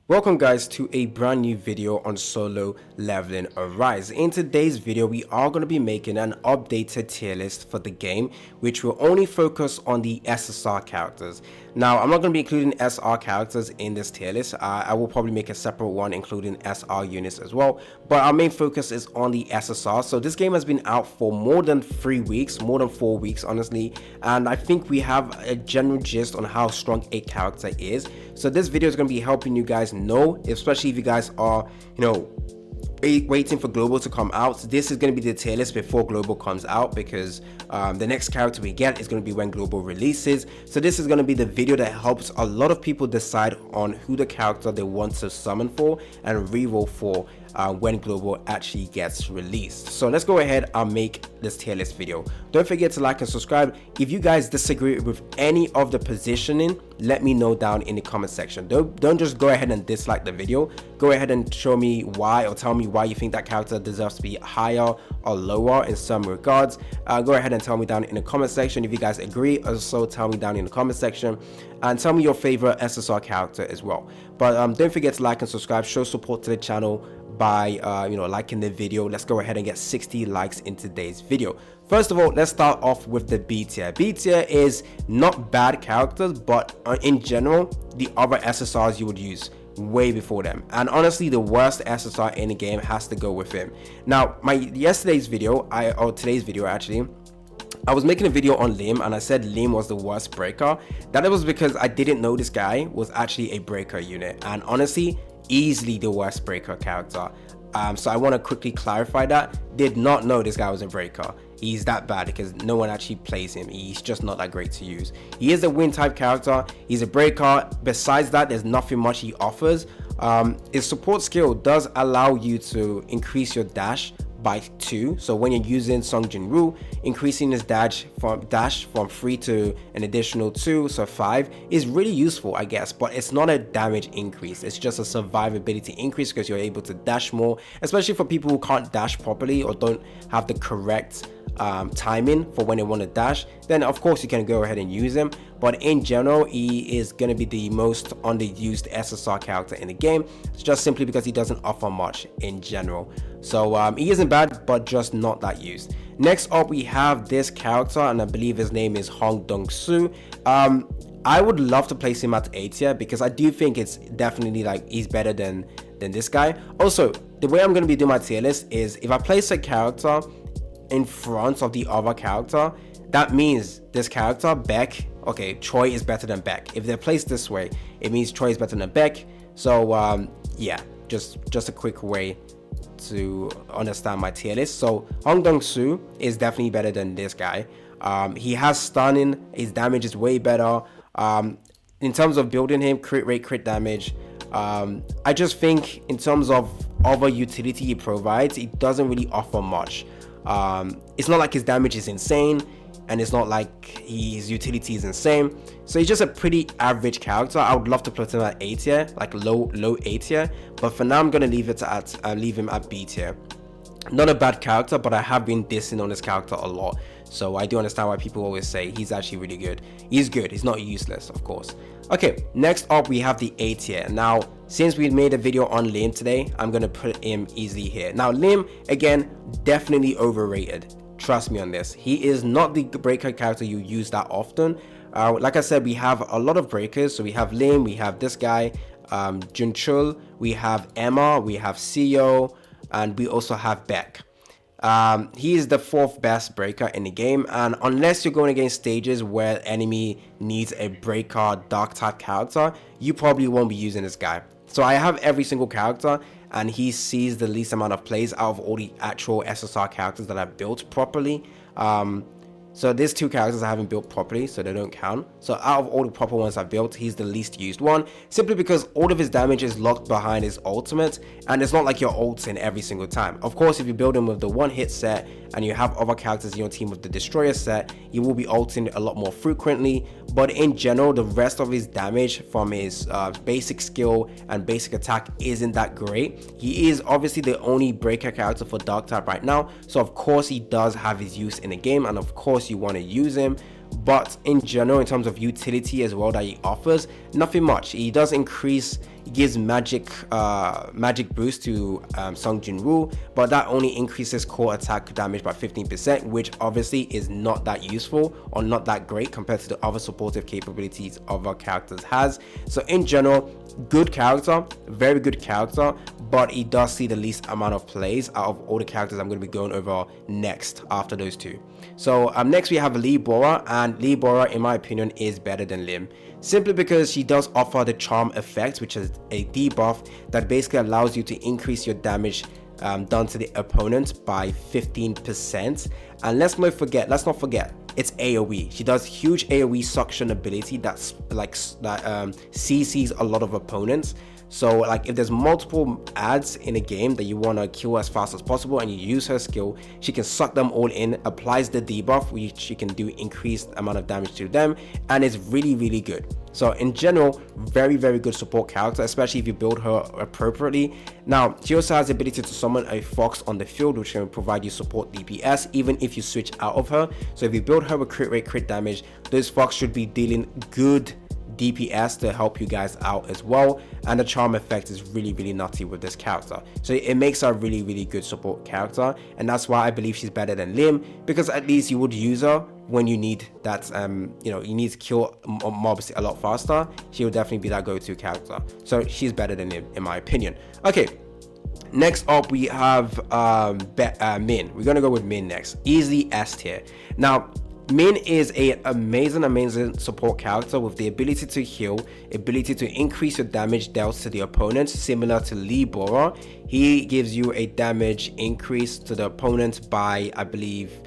Welcome guys to a brand new video on solo leveling Arise. In today's video we are going to be making an updated tier list for the game, which will only focus on the SSR characters. Now I'm not going to be including SR characters in this tier list. I will probably make a separate one including SR units as well, but our main focus is on the SSR. So this game has been out for more than 3 weeks, more than 4 weeks honestly, and I think we have a general gist on how strong a character is. So this video is going to be helping you guys know, especially if you guys are waiting for global to come out. This is going to be the tier list before global comes out, because the next character we get is going to be when global releases. So this is going to be the video that helps a lot of people decide on who the character they want to summon for and reroll for when global actually gets released. So let's go ahead and make this tier list video. Don't forget to like and subscribe. If you guys disagree with any of the positioning, let me know down in the comment section. Don't just go ahead and dislike the video. Go ahead and show me why, or tell me why you think that character deserves to be higher or lower in some regards. Go ahead and tell me down in the comment section. If you guys agree, also tell me down in the comment section, and tell me your favorite SSR character as well. But don't forget to like and subscribe. Show support to the channel by liking the video. Let's go ahead and get 60 likes in today's video. First of all, let's start off with the B tier. B tier is not bad characters, but in general the other SSRs you would use way before them, and honestly the worst SSR in the game has to go with him. Now today's video actually, I was making a video on Lim and I said Lim was the worst breaker. That was because I didn't know this guy was actually a breaker unit, and honestly easily the worst breaker character. So I want to quickly clarify that. Did not know this guy was a breaker. He's that bad because no one actually plays him. He's just not that great to use. He is a win type character. He's a breaker. Besides that, there's nothing much he offers. His support skill does allow you to increase your dash by 2. So when you're using Song Jin-woo, increasing his dash from 3 to an additional 2, so 5, is really useful, I guess. But it's not a damage increase. It's just a survivability increase because you're able to dash more, especially for people who can't dash properly or don't have the correct timing for when they want to dash. Then of course you can go ahead and use him, but in general he is going to be the most underused SSR character in the game, just simply because he doesn't offer much in general. So he isn't bad, but just not that used. Next up we have this character, and I believe his name is dongsoo. I would love to place him at A tier because I do think it's definitely he's better than this guy. Also, the way I'm going to be doing my tier list is if I place a character in front of the other character, that means this character, Baek, okay, Choi is better than Baek. If they're placed this way, it means Choi is better than Baek. So yeah, just a quick way to understand my tier list. So dongsoo is definitely better than this guy. He has stunning, his damage is way better. In terms of building him, crit rate, crit damage, I just think in terms of other utility he provides, it doesn't really offer much. It's not like his damage is insane, and it's not like his utility is insane. So he's just a pretty average character. I would love to put him at A tier, like low A tier, but for now I'm gonna leave him at B tier. Not a bad character, but I have been dissing on this character a lot, so I do understand why people always say he's actually really good. He's good, he's not useless, of course. Okay, next up we have the A tier. Now since we made a video on Lim today, I'm gonna put him easily here. Now Lim, again, definitely overrated, trust me on this. He is not the breaker character you use that often. Like I said, we have a lot of breakers. So we have Lim, we have this guy, jinchul, we have Emma, we have CEO, and we also have Baek. He is the 4th best breaker in the game, and unless you're going against stages where enemy needs a breaker dark type character, you probably won't be using this guy. So I have every single character, and he sees the least amount of plays out of all the actual SSR characters that I've built properly. So there's 2 characters I haven't built properly, so they don't count. So out of all the proper ones I've built, he's the least used one, simply because all of his damage is locked behind his ultimate, and it's not like you're ulting every single time. Of course, if you build him with the 1-hit set and you have other characters in your team with the destroyer set, you will be ulting a lot more frequently. But in general, the rest of his damage from his basic skill and basic attack isn't that great. He is obviously the only breaker character for dark type right now, so of course he does have his use in the game, and of course you want to use him. But in general, in terms of utility as well that he offers, nothing much. He does increase gives magic boost to Sung Jin-woo, but that only increases core attack damage by 15%, which obviously is not that useful or not that great compared to the other supportive capabilities other characters has. So in general, good character, very good character, but he does see the least amount of plays out of all the characters I'm going to be going over next after those two. So next we have Lee Bora, and Lee Bora in my opinion is better than Lim, simply because she does offer the charm effect, which is a debuff that basically allows you to increase your damage done to the opponent by 15%. And let's not forget it's AoE. She does huge AoE suction ability that's like CCs a lot of opponents. So like if there's multiple ads in a game that you want to kill as fast as possible and you use her skill, she can suck them all in, applies the debuff which she can do increased amount of damage to them, and it's really good. So in general, very good support character, especially if you build her appropriately. Now she also has the ability to summon a fox on the field, which can provide you support DPS even if you switch out of her. So if you build her with crit rate, crit damage, those fox should be dealing good DPS to help you guys out as well, and the charm effect is really nutty with this character. So it makes her a really good support character, and that's why I believe she's better than Lim, because at least you would use her when you need that you need to kill mobs a lot faster. She will definitely be that go-to character, so she's better than Lim in my opinion. Okay, next up we have Min. We're gonna go with Min next, easily S tier. Now Min is an amazing support character with the ability to heal, ability to increase your damage dealt to the opponent, similar to Lee Bora. He gives you a damage increase to the opponent by, I believe,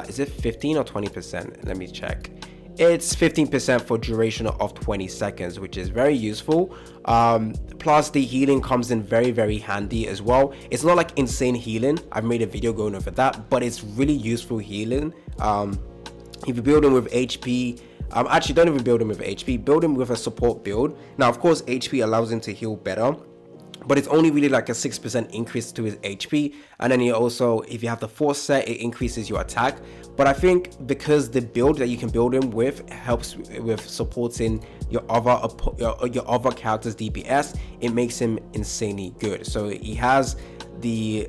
is it 15 or 20%? Let me check. It's 15% for duration of 20 seconds, which is very useful. Plus the healing comes in very handy as well. It's not like insane healing, I've made a video going over that, but it's really useful healing. If you build him with HP, actually don't even build him with HP, build him with a support build. Now of course HP allows him to heal better, but it's only really like a 6% increase to his HP, and then you also, if you have the force set, it increases your attack. But I think because the build that you can build him with helps with supporting your other characters' DPS, it makes him insanely good. So he has the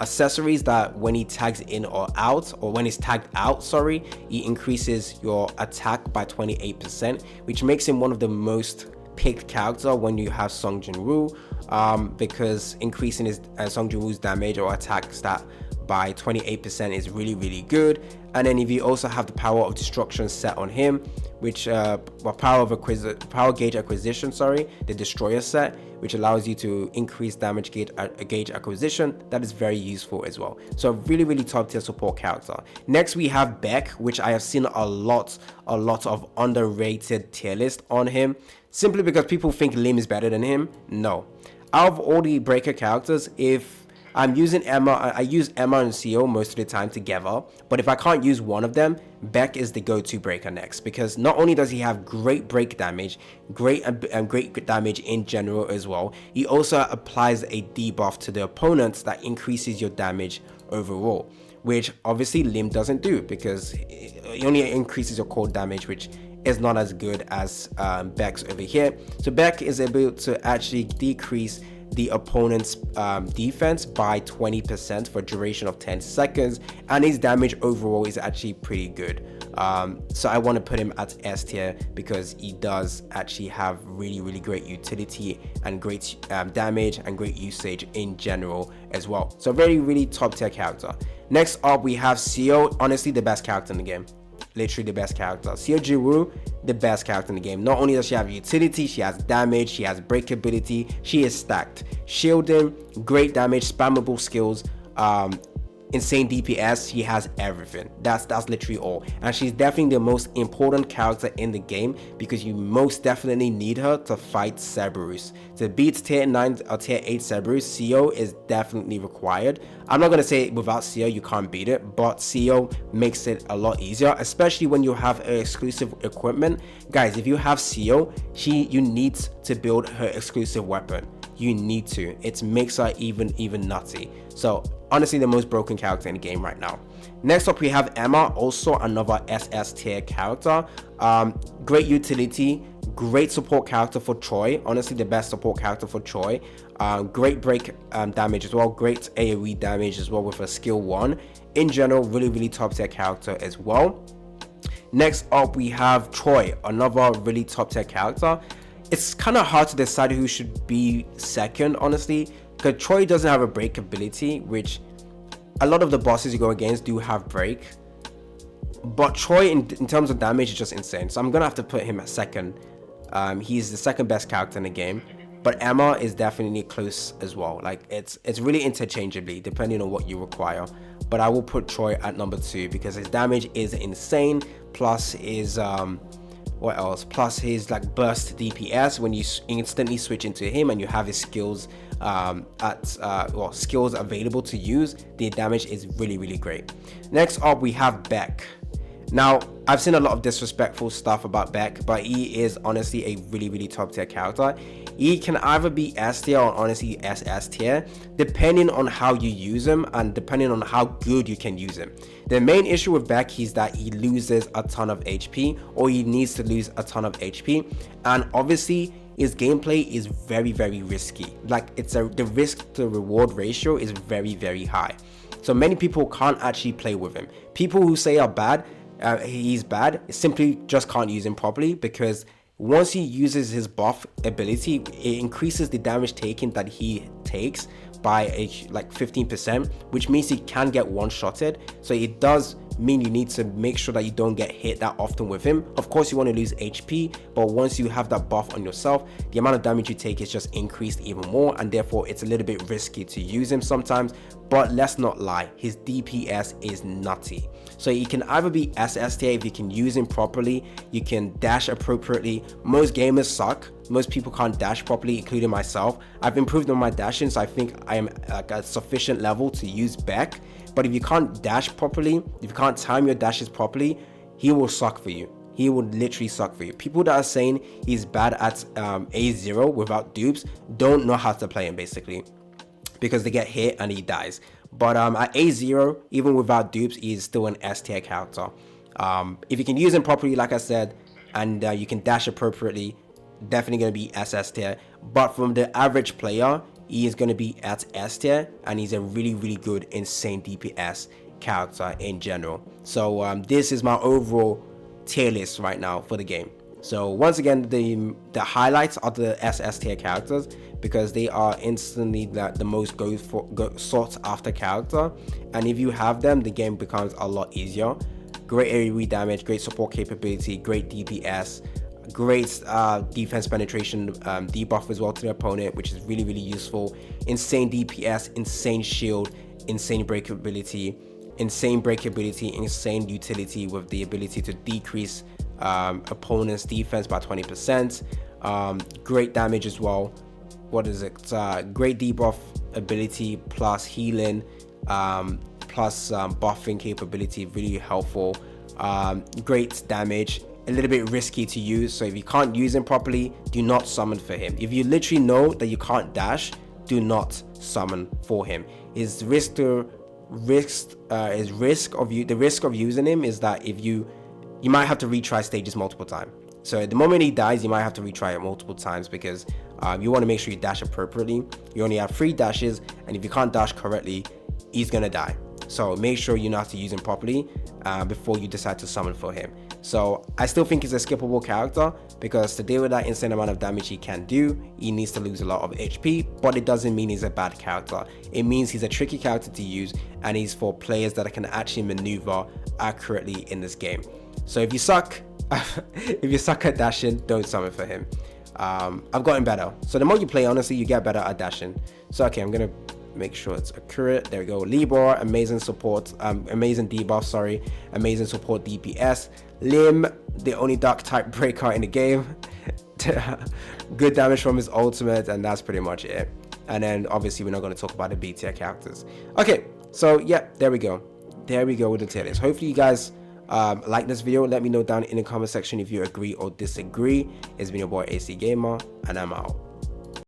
accessories that when he tags in or out, or when he's tagged out, sorry, he increases your attack by 28%, which makes him one of the most picked character when you have Sung Jin-woo, because increasing his Sung Jin-woo's damage or attack stat by 28% is really good. And then if you also have the power of destruction set on him, which power gauge acquisition, sorry, the destroyer set, which allows you to increase damage gauge acquisition, that is very useful as well. So really top tier support character. Next we have Baek, which I have seen a lot of underrated tier list on him, simply because people think Lim is better than him. No, out of all the breaker characters, if I'm using Emma, I use Emma and CO most of the time together, but if I can't use one of them, Baek is the go-to breaker next, because not only does he have great break damage, great damage in general as well, he also applies a debuff to the opponents that increases your damage overall, which obviously Lim doesn't do, because he only increases your core damage, which is not as good as Baek's over here. So Baek is able to actually decrease the opponent's defense by 20% for a duration of 10 seconds, and his damage overall is actually pretty good. So I want to put him at S tier because he does actually have really great utility and great damage and great usage in general as well. So really top tier character. Next up we have CO, honestly the best character in the game. Literally the best character. Seo Ji-woo, the best character in the game. Not only does she have utility, she has damage, she has breakability, she is stacked. Shielding, great damage, spammable skills, insane DPS, she has everything. That's literally all. And she's definitely the most important character in the game because you most definitely need her to fight Cerberus. To beat tier 9 or tier 8 Cerberus, CO is definitely required. I'm not gonna say without CO you can't beat it, but CO makes it a lot easier, especially when you have exclusive equipment. Guys, if you have CO, you need to build her exclusive weapon. You need to. It makes her even nutty. So honestly the most broken character in the game right now. Next up we have Emma, also another SS tier character. Great utility, Great support character for Choi, honestly the best support character for Choi. Great break damage as well, great AoE damage as well with a skill 1. In general, really top tier character as well. Next up we have Choi, another really top tier character. It's kind of hard to decide who should be second, honestly, because Choi doesn't have a break ability, which a lot of the bosses you go against do have break. But Choi in terms of damage is just insane, so I'm gonna have to put him at second. He's the second best character in the game, but Emma is definitely close as well. Like it's really interchangeably depending on what you require. But I will put Choi at number 2 because his damage is insane, plus his what else? Plus his like burst DPS when you instantly switch into him and you have his skills skills available to use. The damage is really great. Next up we have Baek. Now, I've seen a lot of disrespectful stuff about Baek, but he is honestly a really top tier character. He can either be S tier or honestly SS tier, depending on how you use him and depending on how good you can use him. The main issue with Baek is that he loses a ton of HP, or he needs to lose a ton of HP, and obviously his gameplay is very risky. Like the risk to reward ratio is very high. So many people can't actually play with him. People who say he's bad simply just can't use him properly, because once he uses his buff ability, it increases the damage taken that he takes by like 15%, which means he can get one-shotted. So it does mean you need to make sure that you don't get hit that often with him. Of course you want to lose HP, but once you have that buff on yourself, the amount of damage you take is just increased even more, and therefore it's a little bit risky to use him sometimes. But let's not lie, his DPS is nutty. So you can either be SS tier if you can use him properly, you can dash appropriately. Most gamers suck, most people can't dash properly, including myself. I've improved on my dashing, so I think I am at a sufficient level to use Baek. But if you can't dash properly, if you can't time your dashes properly, he will suck for you. He will literally suck for you. People that are saying he's bad at A0 without dupes don't know how to play him, basically, because they get hit and he dies. But at A0, even without dupes, he is still an S tier character. If you can use him properly, like I said, and you can dash appropriately, definitely going to be SS tier. But from the average player, he is going to be at S tier, and he's a really good insane DPS character in general. So this is my overall tier list right now for the game. So once again, the highlights are the SS tier characters, because they are instantly the most sought after character, and if you have them, the game becomes a lot easier. Great AoE damage, great support capability, great DPS, great defense penetration debuff as well to the opponent, which is really useful. Insane DPS, insane shield, insane breakability, insane utility with the ability to decrease opponent's defense by 20%. Great damage as well. What is it? Great debuff ability plus healing, plus buffing capability, really helpful. Great damage, a little bit risky to use, so if you can't use him properly, do not summon for him. If you literally know that you can't dash, do not summon for him. The risk of using him is that if you might have to retry stages multiple times. So the moment he dies, you might have to retry it multiple times, because you want to make sure you dash appropriately. You only have 3 dashes, and if you can't dash correctly, he's gonna die. So make sure you know how to use him properly before you decide to summon for him. So I still think he's a skippable character, because to deal with that insane amount of damage he can do, he needs to lose a lot of HP, but it doesn't mean he's a bad character. It means he's a tricky character to use, and he's for players that can actually maneuver accurately in this game. So if you suck at dashing, don't summon for him. I've gotten better. So the more you play, honestly, you get better at dashing. So okay, I'm gonna make sure it's accurate. There we go. Libor, amazing support, amazing debuff, sorry, amazing support DPS. Lim, the only dark type breaker in the game. Good damage from his ultimate, and that's pretty much it. And then obviously we're not going to talk about the B tier characters. Okay, so yeah, there we go with the tier list. Hopefully you guys like this video. Let me know down in the comment section if you agree or disagree. It's been your boy AC Gamer, and I'm out.